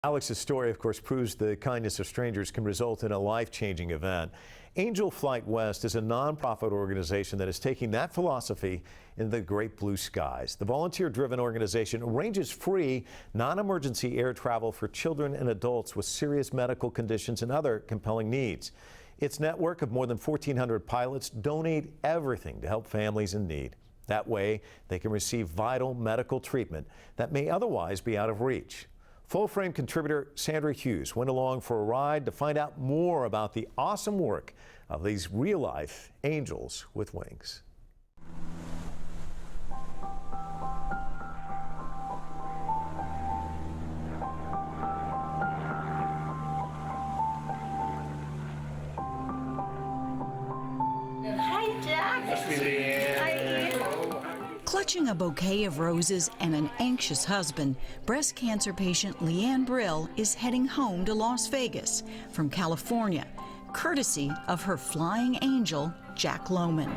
Alex's story, of course, proves the kindness of strangers can result in a life-changing event. Angel Flight West is a nonprofit organization that is taking that philosophy into the great blue skies. The volunteer-driven organization arranges free, non-emergency air travel for children and adults with serious medical conditions and other compelling needs. Its network of more than 1,400 pilots donate everything to help families in need. That way, they can receive vital medical treatment that may otherwise be out of reach. Full-frame contributor Sandra Hughes went along for a ride to find out more about the awesome work of these real-life angels with wings. Hi, Jack. Hi. Clutching a bouquet of roses and an anxious husband, breast cancer patient LEEANN Brill is heading home to Las Vegas from California, courtesy of her flying angel, Jack LOHMANN.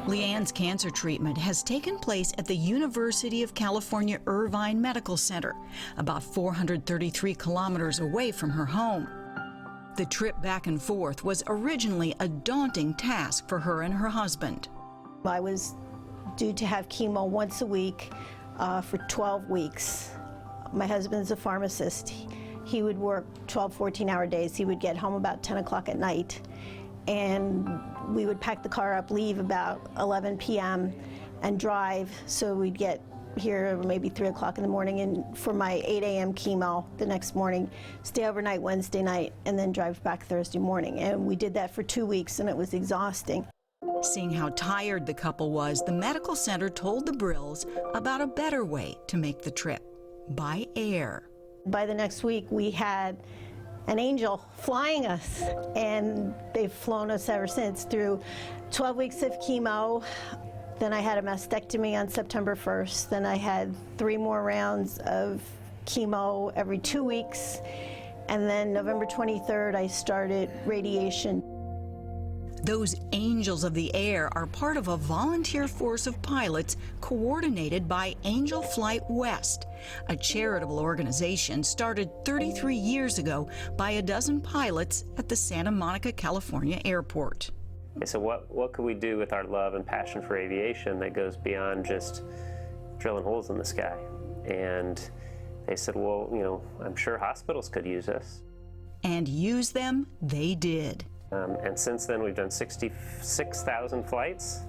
LEEANN's cancer treatment has taken place at the University of California Irvine Medical Center, about 433 kilometers away from her home. The trip back and forth was originally a daunting task for her and her husband. I was due to have chemo once a week for 12 weeks. My husband's a pharmacist. He would work 12, 14-hour days. He would get home about 10 o'clock at night. And we would pack the car up, leave about 11 p.m. and drive. So we'd get here maybe 3 o'clock in the morning, and for my 8 a.m. chemo the next morning, stay overnight Wednesday night, and then drive back Thursday morning. And we did that for 2 weeks, and it was exhausting. Seeing how tired the couple was, the medical center told the Brills about a better way to make the trip, by air. By the next week, we had an angel flying us, and they've flown us ever since through 12 weeks of chemo. Then I had a mastectomy on September 1st. Then I had 3 more rounds of chemo every 2 weeks. And then November 23rd, I started radiation. Those angels of the air are part of a volunteer force of pilots coordinated by Angel Flight West, a charitable organization started 33 years ago by a dozen pilots at the Santa Monica, California airport. So what could we do with our love and passion for aviation that goes beyond just drilling holes in the sky? And they said, well, you know, I'm sure hospitals could use us. And use them they did. And since then, we've done 66,000 flights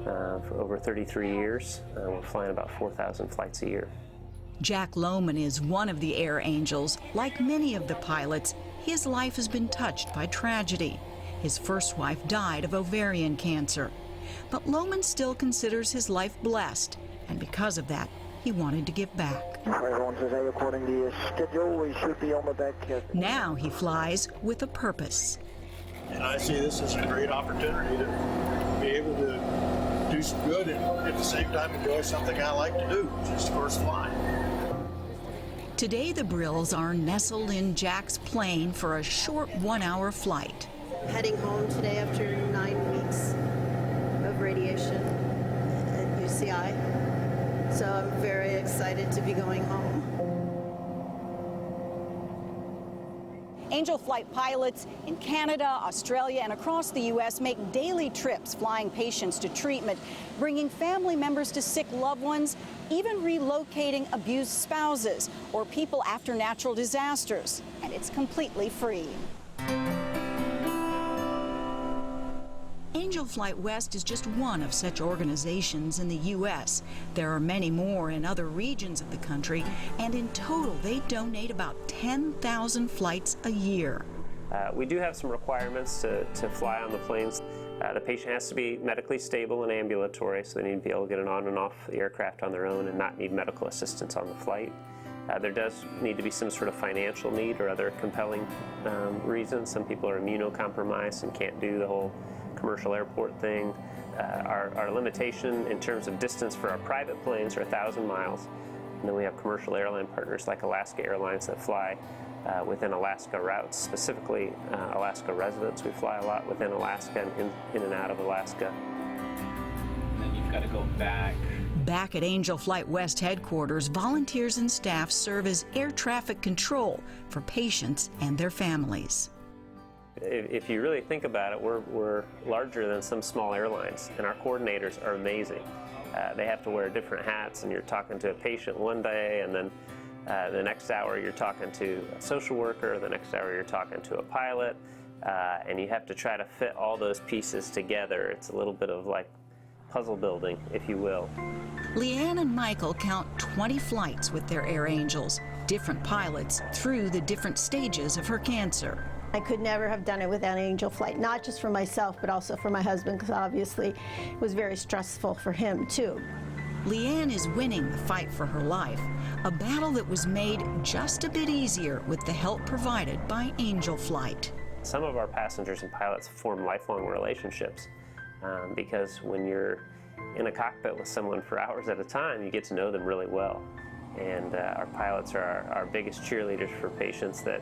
for over 33 years. We're flying about 4,000 flights a year. Jack LOHMANN is one of the air angels. Like many of the pilots, his life has been touched by tragedy. His first wife died of ovarian cancer. But LOHMANN still considers his life blessed, and because of that, he wanted to give back. Everyone today, according to your schedule, we should be on the deck. Now he flies with a purpose. And I see this as a great opportunity to be able to do some good and at the same time enjoy something I like to do, which is, of course, flying. Today, the Brills are nestled in Jack's plane for a short 1-hour flight. Heading home today after 9 weeks of radiation at UCI. So I'm very excited to be going home. Angel Flight pilots in Canada, Australia, and across the U.S. make daily trips flying patients to treatment, bringing family members to sick loved ones, even relocating abused spouses or people after natural disasters. And it's completely free. Angel Flight West is just one of such organizations in the U.S. There are many more in other regions of the country, and in total they donate about 10,000 flights a year. We do have some requirements to fly on the planes. The patient has to be medically stable and ambulatory, so they need to be able to get on and off the aircraft on their own and not need medical assistance on the flight. There does need to be some sort of financial need or other compelling reasons. Some people are immunocompromised and can't do the whole commercial airport thing. Our limitation in terms of distance for our private planes are 1,000 miles. And then we have commercial airline partners like Alaska Airlines that fly within Alaska routes, specifically Alaska residents. We fly a lot within Alaska and in and out of Alaska. And then you've got to go back Back at Angel Flight West headquarters, volunteers and staff serve as air traffic control for patients and their families. If you really think about it, we're larger than some small airlines, and our coordinators are amazing. They have to wear different hats, and you're talking to a patient one day, and then the next hour you're talking to a social worker, the next hour you're talking to a pilot, and you have to try to fit all those pieces together. It's a little bit of like puzzle building, if you will. LEEANN and Michael count 20 flights with their Air Angels, different pilots through the different stages of her cancer. I could never have done it without Angel Flight, not just for myself, but also for my husband, because obviously it was very stressful for him, too. LEEANN is winning the fight for her life, a battle that was made just a bit easier with the help provided by Angel Flight. Some of our passengers and pilots form lifelong relationships because when you're in a cockpit with someone for hours at a time, you get to know them really well. And our pilots are our biggest cheerleaders for patients that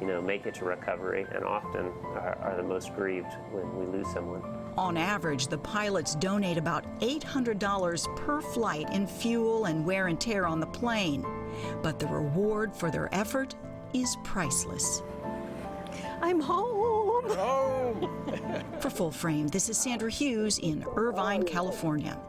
make it to recovery, and often are the most grieved when we lose someone. On average, the pilots donate about $800 per flight in fuel and wear and tear on the plane. But the reward for their effort is priceless. I'm home! For Full Frame, this is Sandra Hughes in Irvine, California.